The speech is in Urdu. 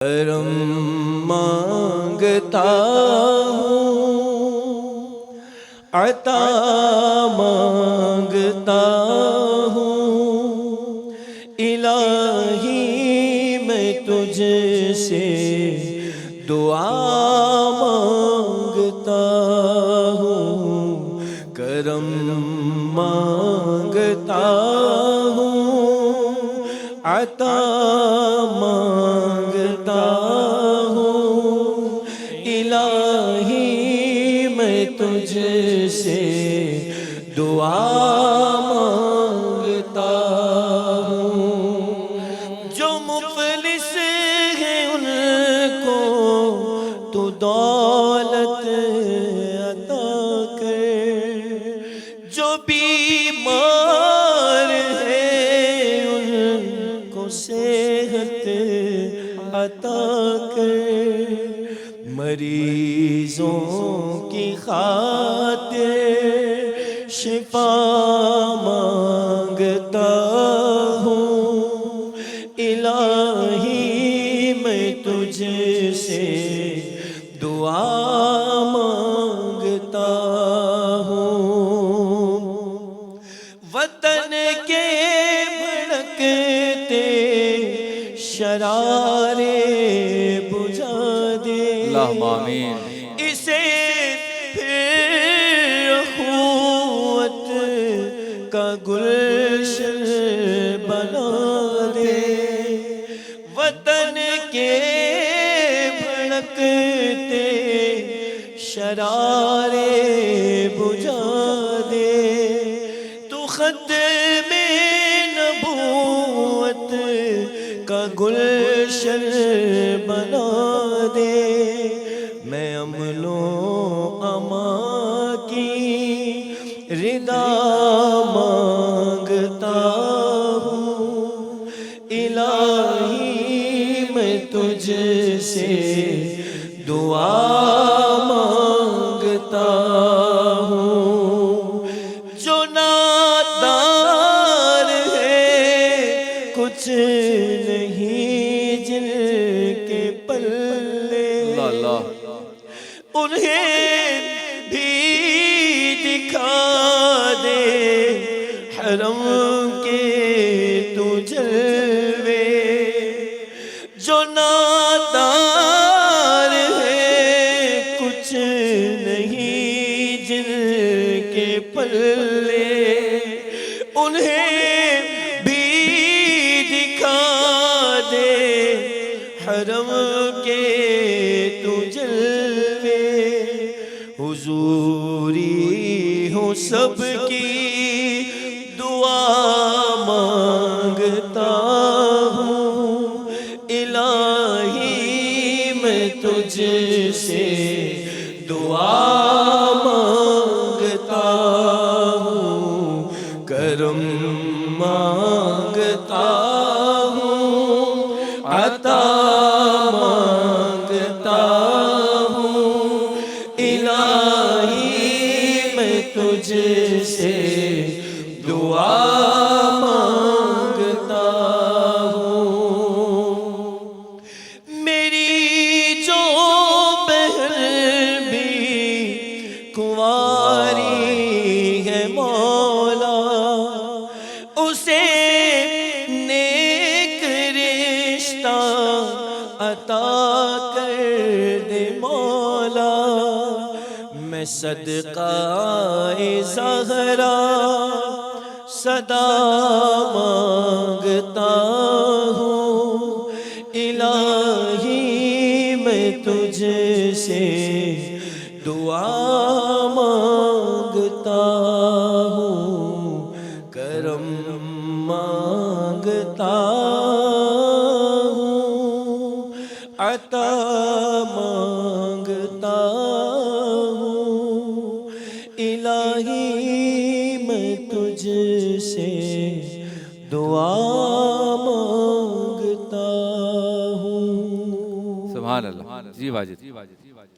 کرم مانگتا ہوں، عطا مانگتا ہوں، الہی میں تجھ سے دعا مانگتا ہوں، کرم مانگتا ہوں، عطا مانگتا ہوں، الہی میں تجھ سے دعا مانگتا ہوں۔ جو مفلس ہیں ان کو تو دولت عطا کر، جو بیمار ہیں ان کو صحت عطا کر، مریضوں کی خاطر شفا مانگتا ہوں، الہی میں تجھ سے دعا مانگتا ہوں۔ وطن کے بھڑکتے شرارے بجھا دے، اللہم آمین۔ اسے پھر اخوت کا گلشن بنا دے، وطن کے بھڑکتے شرارے بجھا دے، تو ختم نبوت کا گلشن بنا دے، میں امن و امان کی رضا مانگتا ہوں، الہی میں تجھ سے دعا مانگتا ہوں۔ جو نادار ہے کچھ نہیں جن کے پلے، اللہ انہیں بھی دکھا دے حرم کے تو جلوے، جو نادار ہے کچھ نہیں جن کے پلے، انہیں بھی دکھا دے حرم کے تو جلوے، حضوری ہو سب کی دعا مانگتا ہوں، الہی میں تجھ سے دعا مانگتا ہوں، کرم مانگتا ہوں، عطا مانگتا ہوں، الہی میں تجھ سے دعا مانگتا ہوں۔ میری جو بہن بھی کنواری ہے مولا، اسے نیک رشتہ عطا کر دے مولا، میں صدقہ زہرا صدا مانگتا ہوں، الہی میں تجھ سے دعا مانگتا ہوں، کرم مانگتا ہوں، عطا مانگتا ہوں، الہی میں تجھ سے دعا مانگتا ہوں۔ سبحان اللہ۔ جی واجد۔